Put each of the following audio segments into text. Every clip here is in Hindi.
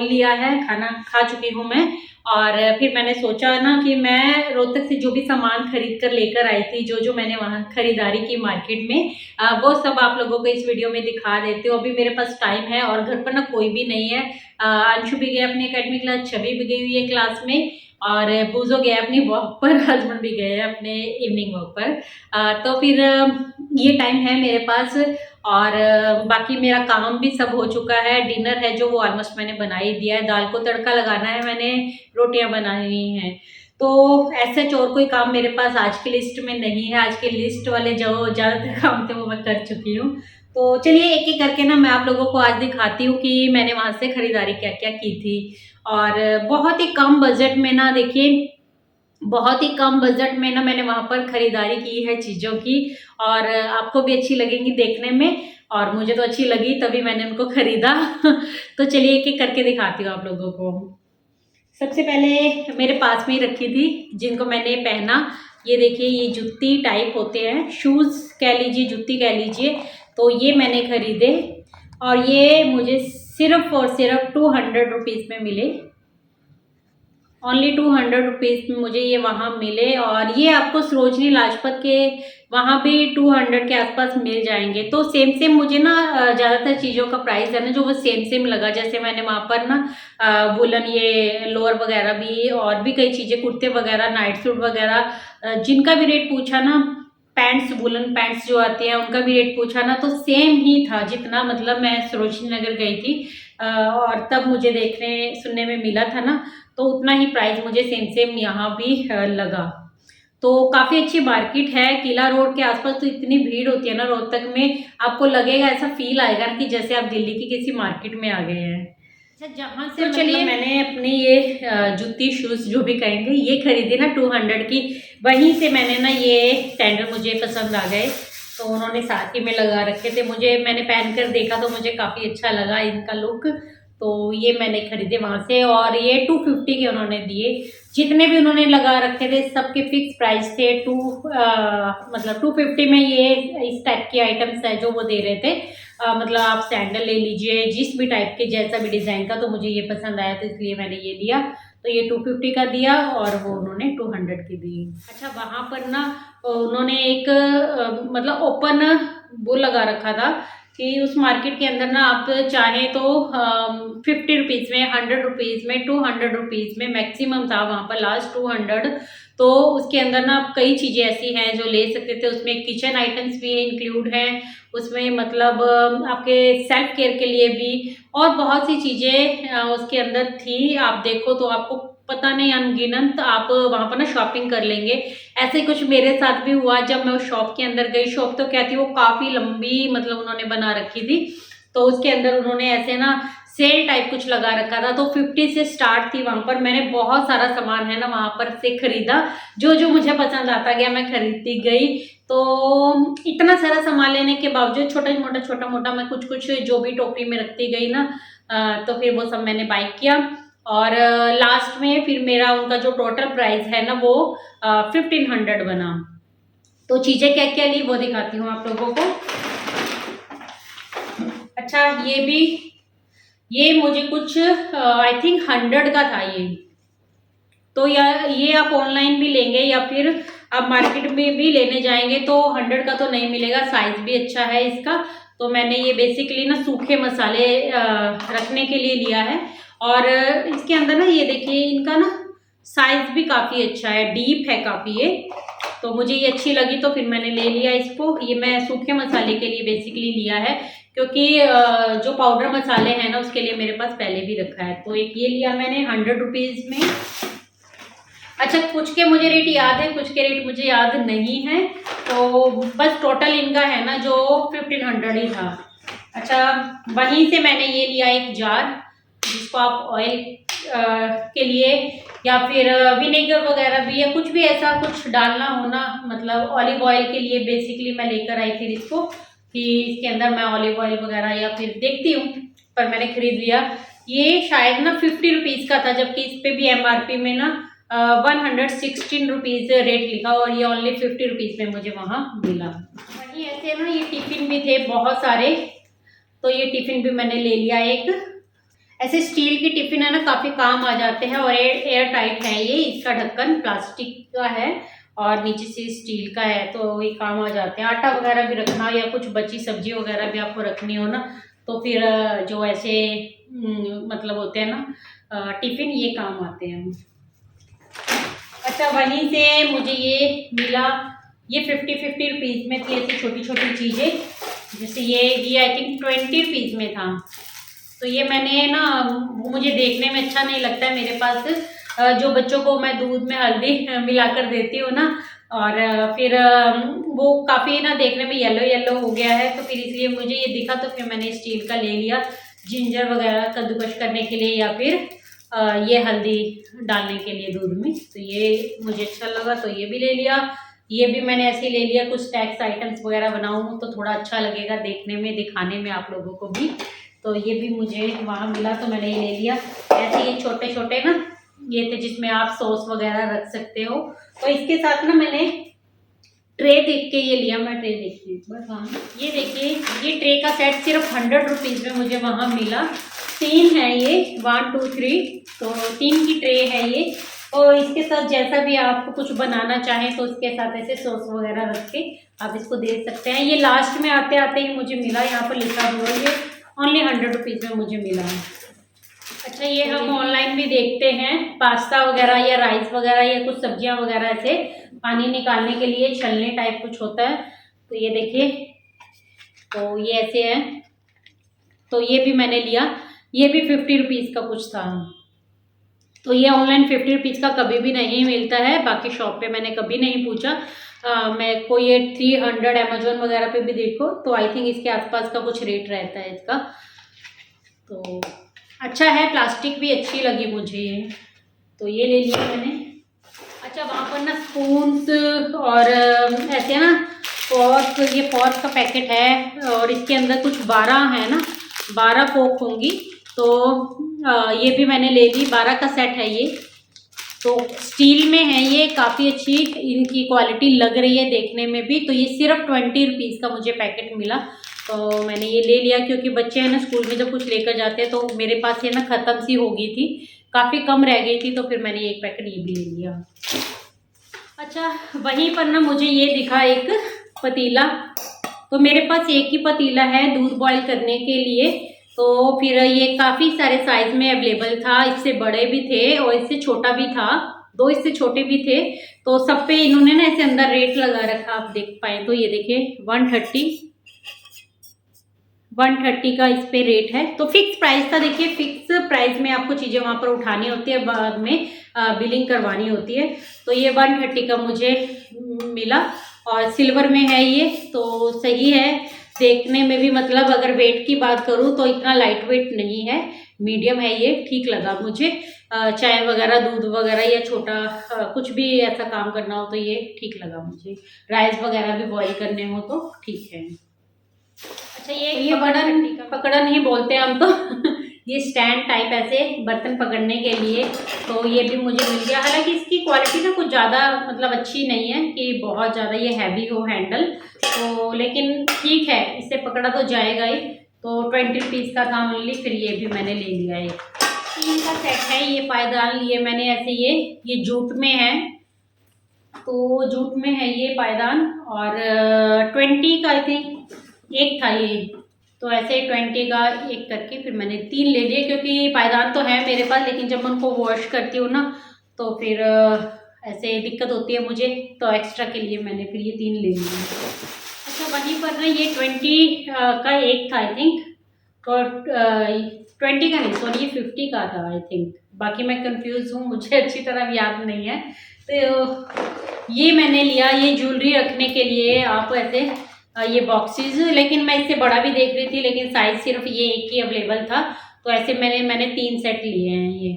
खोल लिया है, खाना खा चुकी हूँ मैं। और फिर मैंने सोचा ना कि मैं रोहतक से जो भी सामान खरीद कर लेकर आई थी, जो जो मैंने वहाँ खरीदारी की मार्केट में, वो सब आप लोगों को इस वीडियो में दिखा देती हूँ। अभी मेरे पास टाइम है और घर पर ना कोई भी नहीं है। अंशु भी गए अपनी एकेडमी क्लास, छवि भी गई हुई है क्लास में, और पूजो गया अपनी वॉक पर, हस्बैंड भी गए हैं अपने इवनिंग वॉक पर। तो फिर ये टाइम है मेरे पास। और बाकी मेरा काम भी सब हो चुका है। डिनर है जो वो ऑलमोस्ट मैंने बना ही दिया है। दाल को तड़का लगाना है मैंने, रोटियां बनानी हैं। तो ऐसे और कोई काम मेरे पास आज की लिस्ट में नहीं है। आज के लिस्ट वाले जो ज़्यादातर काम थे वो मैं कर चुकी हूँ। तो चलिए एक एक करके ना मैं आप लोगों को आज दिखाती हूँ कि मैंने वहाँ से खरीदारी क्या क्या की थी। और बहुत ही कम बजट में ना, देखिए बहुत ही कम बजट में ना मैंने वहाँ पर खरीदारी की है चीज़ों की, और आपको भी अच्छी लगेंगी देखने में, और मुझे तो अच्छी लगी तभी मैंने उनको खरीदा। तो चलिए एक एक करके दिखाती हूँ आप लोगों को। सबसे पहले मेरे पास में ही रखी थी जिनको मैंने पहना, ये देखिए ये जूती टाइप होते हैं, शूज़ कह लीजिए, जूती कह लीजिए। तो ये मैंने खरीदे और ये मुझे सिर्फ और सिर्फ 200 रुपीज़ में मिले। ओनली 200 रुपीज़ में मुझे ये वहाँ मिले। और ये आपको सरोजनी लाजपत के वहाँ भी 200 के आसपास मिल जाएंगे। तो सेम सेम मुझे ना ज़्यादातर चीज़ों का प्राइस है ना जो वो सेम सेम लगा। जैसे मैंने वहाँ पर ना वुलन ये लोअर वगैरह भी, और भी कई चीज़ें, कुर्ते वगैरह, नाइट सूट वगैरह, जिनका भी रेट पूछा ना, पैंट्स, वुलन पैंट्स जो आती हैं उनका भी रेट पूछा ना, तो सेम ही था जितना मतलब मैं सरोजनी नगर गई थी और तब मुझे देखने सुनने में मिला था ना, तो उतना ही प्राइस मुझे सेम सेम यहाँ भी लगा। तो काफ़ी अच्छी मार्केट है। किला रोड के आसपास तो इतनी भीड़ होती है ना रोहतक में, आपको लगेगा, ऐसा फील आएगा कि जैसे आप दिल्ली की किसी मार्केट में आ गए हैं। अच्छा, जहाँ से तो चलिए मैंने अपनी ये जूती शूज़ जो भी कहेंगे ये खरीदी ना 200 की, वहीं से मैंने ना ये सैंडल मुझे पसंद आ गए, तो उन्होंने साथ ही में लगा रखे थे। मुझे, मैंने पहन कर देखा तो मुझे काफ़ी अच्छा लगा इनका लुक, तो ये मैंने खरीदे वहाँ से। और ये 250 के उन्होंने दिए। जितने भी उन्होंने लगा रखे थे सबके फिक्स प्राइस थे। मतलब 250 में ये इस टाइप की आइटम्स है जो वो दे रहे थे। मतलब आप सैंडल ले लीजिए जिस भी टाइप के, जैसा भी डिज़ाइन का, तो मुझे ये पसंद आया तो इसलिए मैंने ये लिया। तो ये 250 का दिया और वो उन्होंने 200 की दी। अच्छा, वहाँ पर ना उन्होंने एक मतलब ओपन वो लगा रखा था कि उस मार्केट के अंदर ना आप चाहें तो 50 रुपीज़ में, 100 रुपीज़ में, 200 रुपीज़ में, मैक्सिमम था वहाँ पर लास्ट 200। तो उसके अंदर ना आप कई चीज़ें ऐसी हैं जो ले सकते थे। उसमें किचन आइटम्स भी इंक्लूड हैं उसमें, मतलब आपके सेल्फ केयर के लिए भी, और बहुत सी चीज़ें उसके अंदर थी। आप देखो तो आपको पता नहीं अनगिनत आप वहाँ पर ना शॉपिंग कर लेंगे। ऐसे कुछ मेरे साथ भी हुआ जब मैं उस शॉप के अंदर गई। शॉप तो क्या थी, वो काफ़ी लंबी मतलब उन्होंने बना रखी थी, तो उसके अंदर उन्होंने ऐसे ना सेल टाइप कुछ लगा रखा था। तो 50 से स्टार्ट थी वहाँ पर। मैंने बहुत सारा सामान है ना वहाँ पर से खरीदा, जो जो मुझे पसंद आता गया मैं खरीदती गई। तो इतना सारा सामान लेने के बावजूद छोटा मोटा मैं कुछ कुछ जो भी टोकरी में रखती गई ना, तो फिर वो सब मैंने बाय किया। और लास्ट में फिर मेरा उनका जो टोटल प्राइस है ना वो 1500 बना। तो चीज़ें क्या क्या ली वो दिखाती हूँ आप लोगों को। अच्छा, ये मुझे कुछ आई थिंक 100 का था ये। तो ये आप ऑनलाइन भी लेंगे या फिर आप मार्केट में भी लेने जाएंगे तो 100 का तो नहीं मिलेगा। साइज भी अच्छा है इसका। तो मैंने ये बेसिकली ना सूखे मसाले रखने के लिए लिया है। और इसके अंदर ना ये देखिए इनका ना साइज भी काफ़ी अच्छा है, डीप है काफ़ी ये। तो मुझे ये अच्छी लगी तो फिर मैंने ले लिया इसको। ये मैं सूखे मसाले के लिए बेसिकली लिया है, क्योंकि जो पाउडर मसाले हैं ना उसके लिए मेरे पास पहले भी रखा है। तो एक ये लिया मैंने 100 रुपीज़ में। अच्छा, कुछ के मुझे रेट याद है, कुछ के रेट मुझे याद नहीं है, तो बस टोटल इनका है ना जो 1500 ही था। अच्छा, वहीं से मैंने ये लिया एक जार, जिसको आप ऑयल के लिए या फिर विनेगर वगैरह भी, या कुछ भी ऐसा कुछ डालना हो ना, मतलब ऑलिव ऑयल के लिए बेसिकली मैं लेकर आई थी इसको, कि इसके अंदर मैं ऑलिव ऑयल वगैरह या फिर देखती हूँ, पर मैंने खरीद लिया। ये शायद ना 50 रुपीज़ का था, जबकि इस पर भी MRP में ना 116 रुपीज़ रेट लिखा, और ये ओनली 50 रुपीज़ में मुझे वहाँ मिला। वहीं ऐसे ना ये टिफ़िन भी थे बहुत सारे, तो ये टिफ़िन भी मैंने ले लिया एक। ऐसे स्टील की टिफिन है ना, काफ़ी काम आ जाते हैं और एयर टाइट है ये। इसका ढक्कन प्लास्टिक का है और नीचे से स्टील का है, तो ये काम आ जाते हैं। आटा वगैरह भी रखना या कुछ बची सब्जी वगैरह भी आपको रखनी हो ना, तो फिर जो ऐसे मतलब होते हैं ना टिफिन, ये काम आते हैं। अच्छा, वहीं से मुझे ये मिला, ये 50-50 रुपीज़ में थी ऐसी छोटी छोटी चीज़ें। जैसे ये आई थिंक 20 रुपीज़ में था। तो ये मैंने ना, मुझे देखने में अच्छा नहीं लगता है मेरे पास। जो बच्चों को मैं दूध में हल्दी मिलाकर देती हूँ ना, और फिर वो काफ़ी ना देखने में येलो येलो हो गया है, तो फिर इसलिए मुझे ये दिखा, तो फिर मैंने स्टील का ले लिया, जिंजर वगैरह कद्दूकश करने के लिए या फिर ये हल्दी डालने के लिए दूध में। तो ये मुझे अच्छा लगा, तो ये भी ले लिया। ये भी मैंने ऐसे ही ले लिया, कुछ स्नैक्स आइटम्स वगैरह बनाऊँ तो थोड़ा अच्छा लगेगा देखने में, दिखाने में आप लोगों को भी। तो ये भी मुझे वहाँ मिला, तो मैंने ये ले लिया। ऐसे ये छोटे छोटे ना ये थे, जिसमें आप सॉस वगैरह रख सकते हो। तो इसके साथ ना मैंने ट्रे देख के ये लिया। मैं ट्रे देखती हूँ बस। हाँ, ये देखिए, ये ट्रे का सेट सिर्फ 100 रुपीज़ में मुझे वहाँ मिला। 3 है ये, 1 2 3, तो 3 की ट्रे है ये। और इसके साथ जैसा भी आप कुछ बनाना चाहें तो इसके साथ ऐसे सॉस वगैरह रख के आप इसको दे सकते हैं। ये लास्ट में आते आते ही मुझे मिला, यहाँ पर लिखा हुआ ये ओनली 100 रुपीज़ में मुझे मिला। अच्छा, ये हम ऑनलाइन भी देखते हैं, पास्ता वगैरह या राइस वगैरह या कुछ सब्जियां वगैरह ऐसे पानी निकालने के लिए छलने टाइप कुछ होता है। तो ये देखिए, तो ये ऐसे है। तो ये भी मैंने लिया, ये भी 50 रुपीज़ का कुछ था। तो ये ऑनलाइन 50 रुपीज़ का कभी भी नहीं मिलता है, बाकी शॉप पे मैंने कभी नहीं पूछा। मैं को ये 300 अमेजोन वगैरह पे भी देखो तो आई थिंक इसके आसपास का कुछ रेट रहता है इसका। तो अच्छा है, प्लास्टिक भी अच्छी लगी मुझे ये, तो ये ले लिया मैंने। अच्छा, वहाँ पर ना स्पून्स और ऐसे ना फॉर्क, ये फॉर्क का पैकेट है और इसके अंदर कुछ 12 है ना, 12 फोक होंगी। तो ये भी मैंने ले ली, 12 का सेट है ये। तो स्टील में है ये, काफ़ी अच्छी इनकी क्वालिटी लग रही है देखने में भी। तो ये सिर्फ 20 रुपीज़ का मुझे पैकेट मिला, तो मैंने ये ले लिया। क्योंकि बच्चे हैं ना स्कूल में जब कुछ लेकर जाते हैं, तो मेरे पास ये ना ख़त्म सी हो गई थी, काफ़ी कम रह गई थी, तो फिर मैंने एक पैकेट ये भी ले लिया। अच्छा, वहीं पर ना मुझे ये दिखा एक पतीला। तो मेरे पास एक ही पतीला है दूध बॉईल करने के लिए। तो फिर ये काफ़ी सारे साइज़ में अवेलेबल था, इससे बड़े भी थे और इससे छोटा भी था, 2 इससे छोटे भी थे। तो सब पे इन्होंने ना ऐसे अंदर रेट लगा रखा, आप देख पाए तो ये देखिए 130 का इस पे रेट है। तो फिक्स प्राइस था, देखिए फिक्स प्राइस में आपको चीज़ें वहाँ पर उठानी होती है, बाद में बिलिंग करवानी होती है। तो ये 130 का मुझे मिला और सिल्वर में है ये, तो सही है देखने में भी। मतलब अगर वेट की बात करूँ तो इतना लाइट वेट नहीं है, मीडियम है ये, ठीक लगा मुझे। चाय वगैरह, दूध वगैरह या छोटा कुछ भी ऐसा काम करना हो तो ये ठीक लगा मुझे। राइस वगैरह भी बॉईल करने हो तो ठीक है। अच्छा, ये पकड़न ही बोलते हैं हम तो ये स्टैंड टाइप ऐसे बर्तन पकड़ने के लिए, तो ये भी मुझे मिल गया। हालांकि इसकी क्वालिटी ना कुछ ज़्यादा मतलब अच्छी नहीं है कि बहुत ज़्यादा ये हैवी हो हैंडल, तो लेकिन ठीक है, इससे पकड़ा तो जाएगा ही। तो 20 रुपीज़ का था ओनली, फिर ये भी मैंने ले लिया। एक 3 का सेट है ये पायदान लिए मैंने ऐसे, ये जूट में है, तो जूट में है ये पायदान और 20 का आई थिंक एक था ये। तो ऐसे 20 का एक करके फिर मैंने 3 ले लिए, क्योंकि पायदान तो है मेरे पास, लेकिन जब मैं उनको वॉश करती हूँ ना तो फिर ऐसे दिक्कत होती है मुझे, तो एक्स्ट्रा के लिए मैंने फिर ये 3 ले लिए। अच्छा, वहीं पर ना ये 20 का एक था आई थिंक, और 20 का नहीं, सॉरी ये 50 का था आई थिंक। बाकी मैं कंफ्यूज हूँ, मुझे अच्छी तरह याद नहीं है। तो ये मैंने लिया, ये ज्वेलरी रखने के लिए आप ऐसे ये बॉक्सेस, लेकिन मैं इससे बड़ा भी देख रही थी, लेकिन साइज सिर्फ ये एक ही अवेलेबल था। तो ऐसे मैंने 3 सेट लिए हैं ये।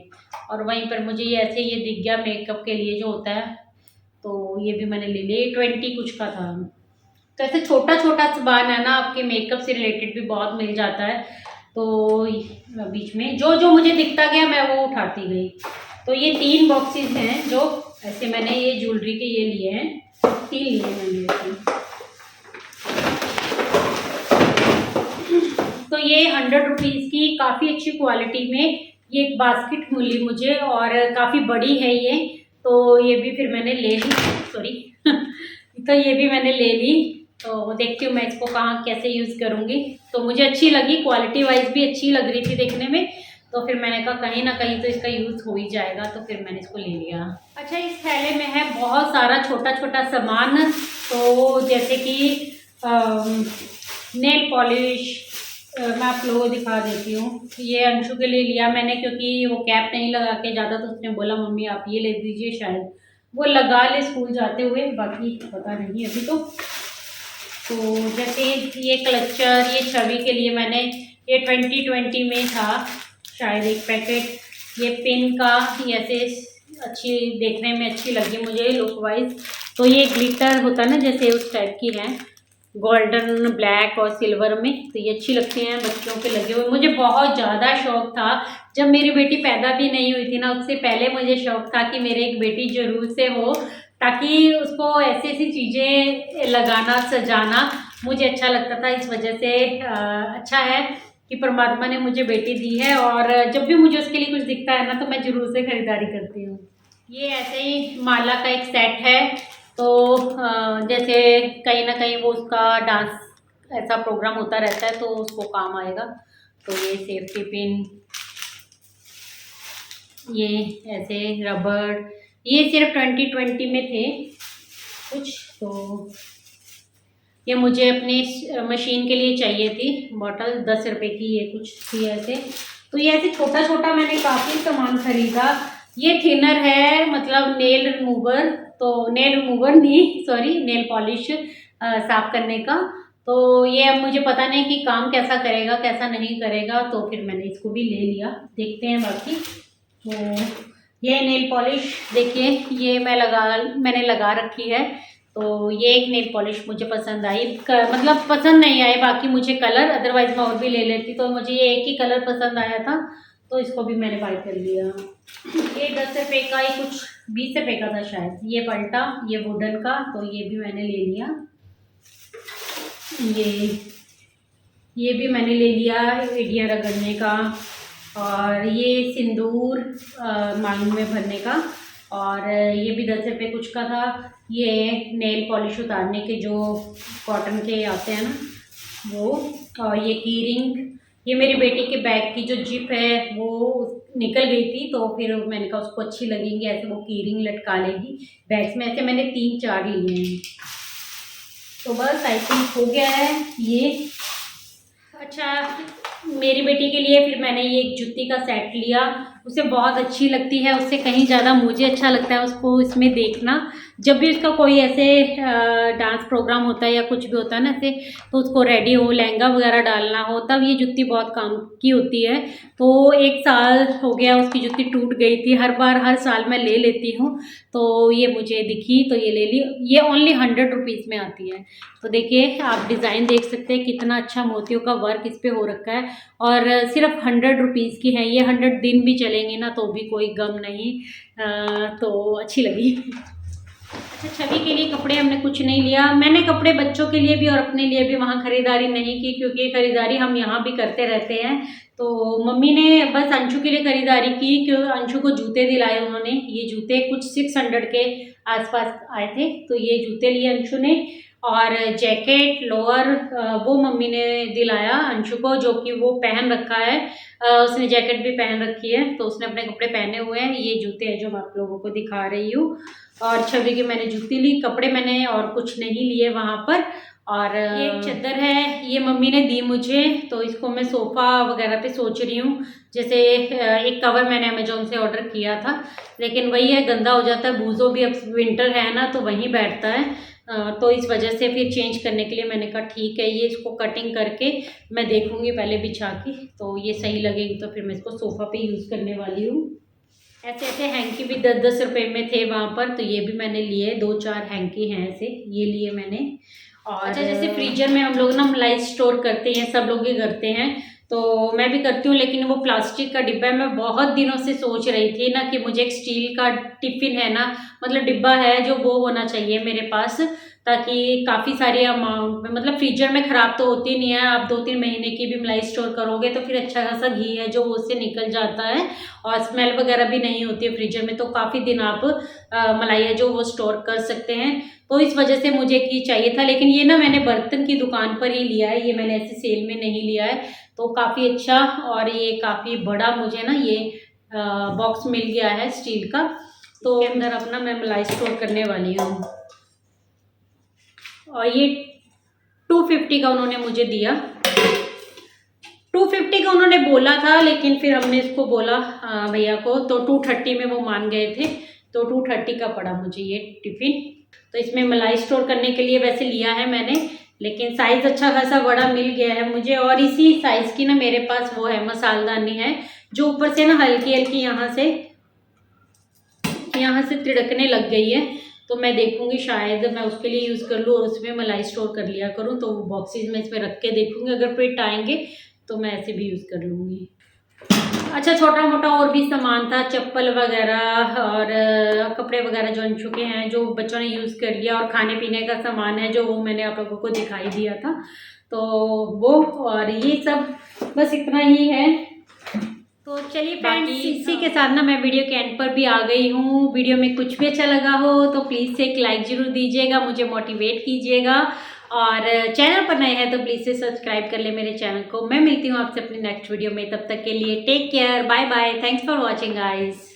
और वहीं पर मुझे ये ऐसे ये दिख गया मेकअप के लिए जो होता है, तो ये भी मैंने ले लिया। 20 कुछ का था। तो ऐसे छोटा छोटा सामान है ना, आपके मेकअप से रिलेटेड भी बहुत मिल जाता है। तो बीच में जो जो मुझे दिखता गया मैं वो उठाती गई। तो ये 3 बॉक्सेस हैं जो ऐसे मैंने ये ज्वेलरी के ये लिए हैं, 3 लिए मैंने ऐसे। तो ये 100 रुपीज़ की काफ़ी अच्छी क्वालिटी में ये एक बास्केट मिली मुझे और काफ़ी बड़ी है ये, तो ये भी फिर मैंने ले ली, सॉरी तो ये भी मैंने ले ली। तो देखती हूँ मैं इसको कहाँ कैसे यूज़ करूँगी। तो मुझे अच्छी लगी, क्वालिटी वाइज भी अच्छी लग रही थी देखने में, तो फिर मैंने कहा कहीं ना कहीं तो इसका यूज़ हो ही जाएगा, तो फिर मैंने इसको ले लिया। अच्छा, इस थैले में है बहुत सारा छोटा छोटा सामान, तो जैसे कि नेल पॉलिश, मैं आप लोगों को दिखा देती हूँ। ये अंशु के लिए लिया मैंने क्योंकि वो कैप नहीं लगा के जाता, तो उसने बोला मम्मी आप ये ले दीजिए, शायद वो लगा ले स्कूल जाते हुए, बाकी पता नहीं अभी तो। जैसे ये क्लचर, ये छवि के लिए मैंने, ये 2020 में था शायद एक पैकेट, ये पिन का, ये ऐसे अच्छी देखने में अच्छी लगी मुझे लुक वाइज। तो ये ग्लिटर होता है ना जैसे उस टाइप की है, गोल्डन ब्लैक और सिल्वर में, तो ये अच्छी लगती हैं बच्चों के लगे हुए। मुझे बहुत ज़्यादा शौक था जब मेरी बेटी पैदा भी नहीं हुई थी ना, उससे पहले मुझे शौक था कि मेरे एक बेटी जरूर से हो, ताकि उसको ऐसी ऐसी चीज़ें लगाना सजाना मुझे अच्छा लगता था। इस वजह से अच्छा है कि परमात्मा ने मुझे बेटी दी है, और जब भी मुझे उसके लिए कुछ दिखता है ना तो मैं ज़रूर से खरीदारी करती हूँ। ये ऐसे ही माला का एक सेट है, तो जैसे कहीं ना कहीं वो उसका डांस ऐसा प्रोग्राम होता रहता है तो उसको काम आएगा। तो ये सेफ्टी पिन, ये ऐसे रबड़, ये सिर्फ 2020 में थे कुछ, तो ये मुझे अपनी मशीन के लिए चाहिए थी बॉटल, 10 रुपये की ये कुछ थी ऐसे। तो ये ऐसे छोटा छोटा मैंने काफ़ी सामान खरीदा। ये थिनर है, मतलब नेल रिमूवर, तो नेल रिमूवर नहीं सॉरी नेल पॉलिश साफ करने का। तो ये अब मुझे पता नहीं कि काम कैसा करेगा कैसा नहीं करेगा, तो फिर मैंने इसको भी ले लिया, देखते हैं बाकी। तो ये नेल पॉलिश देखिए, ये मैंने लगा रखी है। तो ये एक नेल पॉलिश मुझे पसंद आई, मतलब पसंद नहीं आए बाकी मुझे कलर, अदरवाइज मैं और भी ले लेती, तो मुझे ये एक ही कलर पसंद आया था तो इसको भी मैंने बाय कर लिया। ये 10 रुपये का ही कुछ 20 रुपये का था शायद, ये पलटा, ये वुडन का, तो ये भी मैंने ले लिया। ये भी मैंने ले लिया एड़ियाँ रगड़ने का, और ये सिंदूर मांग में भरने का, और ये भी 10 रुपये कुछ का था। ये नेल पॉलिश उतारने के जो कॉटन के आते हैं ना वो, और ये की रिंग, ये मेरी बेटी के बैग की जो जिप है वो निकल गई थी, तो फिर मैंने कहा उसको अच्छी लगेंगी ऐसे, वो की रिंग लटका लेगी बैग्स में, ऐसे मैंने 3-4 लिए हैं। तो बस आई थिंक हो गया है ये। अच्छा, मेरी बेटी के लिए फिर मैंने ये एक जूती का सेट लिया, उसे बहुत अच्छी लगती है, उससे कहीं ज़्यादा मुझे अच्छा लगता है उसको इसमें देखना। जब भी उसका कोई ऐसे डांस प्रोग्राम होता है या कुछ भी होता है ना ऐसे, तो उसको रेडी हो, लहंगा वगैरह डालना हो, तब ये जूती बहुत काम की होती है। तो 1 साल हो गया उसकी जूती टूट गई थी, हर साल मैं ले लेती हूँ, तो ये मुझे दिखी तो ये ले ली। ये ओनली 100 रुपीज़ में आती है। तो देखिए आप डिज़ाइन देख सकते हैं, कितना अच्छा मोतियों का वर्क इस पर हो रखा है, और सिर्फ 100 रुपीज़ की है ये। 100 दिन भी चलेंगे ना तो भी कोई गम नहीं, तो अच्छी लगी। अच्छा, छवि के लिए कपड़े हमने कुछ नहीं लिया। मैंने कपड़े बच्चों के लिए भी और अपने लिए भी वहाँ खरीदारी नहीं की, क्योंकि खरीदारी हम यहाँ भी करते रहते हैं। तो मम्मी ने बस अंशु के लिए खरीदारी की, क्योंकि अंशु को जूते दिलाए उन्होंने। ये जूते कुछ 600 के आसपास आए थे, तो ये जूते लिए अंशु ने, और जैकेट लोअर वो मम्मी ने दिलाया अंशु को, जो कि वो पहन रखा है। उसने जैकेट भी पहन रखी है, तो उसने अपने कपड़े पहने हुए हैं। ये जूते हैं जो मैं आप लोगों को दिखा रही हूँ, और छवि की मैंने जूती ली। कपड़े मैंने और कुछ नहीं लिए वहाँ पर। और ये एक चादर है, ये मम्मी ने दी मुझे, तो इसको मैं सोफ़ा वगैरह पे सोच रही हूँ। जैसे एक कवर मैंने अमेजोन से ऑर्डर किया था, लेकिन वही है गंदा हो जाता है, बूजो भी अब विंटर है ना तो वहीं बैठता है, तो इस वजह से फिर चेंज करने के लिए मैंने कहा ठीक है, ये इसको कटिंग करके मैं देखूँगी पहले बिछा के, तो ये सही लगेगी तो फिर मैं इसको सोफ़ा पे यूज़ करने वाली हूँ। ऐसे ऐसे हैंकी भी 10-10 रुपये में थे वहाँ पर, तो ये भी मैंने लिए। 2-4 हैंकी हैं ऐसे, ये लिए मैंने। और अच्छा, जैसे फ्रीजर में हम लोग ना मलाई स्टोर करते हैं, सब लोग ही करते हैं, तो मैं भी करती हूँ, लेकिन वो प्लास्टिक का डिब्बा है। मैं बहुत दिनों से सोच रही थी ना कि मुझे एक स्टील का टिफ़िन है ना, मतलब डिब्बा है जो वो होना चाहिए मेरे पास, ताकि काफ़ी सारे अमाउंट में, मतलब फ्रीजर में ख़राब तो होती नहीं है। आप 2-3 महीने की भी मलाई स्टोर करोगे तो फिर अच्छा खासा घी है जो वो उससे निकल जाता है और स्मेल वगैरह भी नहीं होती है फ्रीजर में, तो काफ़ी दिन आप मलाई है जो वो स्टोर कर सकते हैं। तो इस वजह से मुझे घी चाहिए था, लेकिन ये ना मैंने बर्तन की दुकान पर ही लिया है, ये मैंने ऐसे सेल में नहीं लिया है। तो काफ़ी अच्छा और ये काफ़ी बड़ा मुझे ना ये बॉक्स मिल गया है स्टील का। तो अंदर अपना मैं मलाई स्टोर करने वाली हूँ और ये 250 का उन्होंने मुझे दिया। 250 का उन्होंने बोला था, लेकिन फिर हमने इसको बोला भैया को तो 230 में वो मान गए थे, तो 230 का पड़ा मुझे ये टिफ़िन। तो इसमें मलाई स्टोर करने के लिए वैसे लिया है मैंने, लेकिन साइज़ अच्छा खासा बड़ा मिल गया है मुझे। और इसी साइज़ की ना मेरे पास वो है मसालदानी है जो ऊपर से ना हल्की हल्की यहाँ से तिड़कने लग गई है। तो मैं देखूंगी शायद मैं उसके लिए यूज़ कर लूँ और उसमें मलाई स्टोर कर लिया करूँ। तो बॉक्सेस में इसमें रख के देखूंगी, अगर फिट आएंगे तो मैं ऐसे भी यूज़ कर लूँगी। अच्छा, छोटा मोटा और भी सामान था, चप्पल वगैरह और कपड़े वगैरह जो बन चुके हैं जो बच्चों ने यूज़ कर लिया, और खाने पीने का सामान है जो वो मैंने आप लोगों को दिखाई दिया था। तो वो और ये सब बस इतना ही है। तो चलिए फ्रेंड्स, इसी के साथ ना मैं वीडियो के एंड पर भी आ गई हूँ। वीडियो में कुछ भी अच्छा लगा हो तो प्लीज़ से एक लाइक ज़रूर दीजिएगा, मुझे मोटिवेट कीजिएगा। और चैनल पर नए हैं तो प्लीज़ से सब्सक्राइब कर ले मेरे चैनल को। मैं मिलती हूँ आपसे अपनी नेक्स्ट वीडियो में, तब तक के लिए take care, bye bye, thanks for watching guys.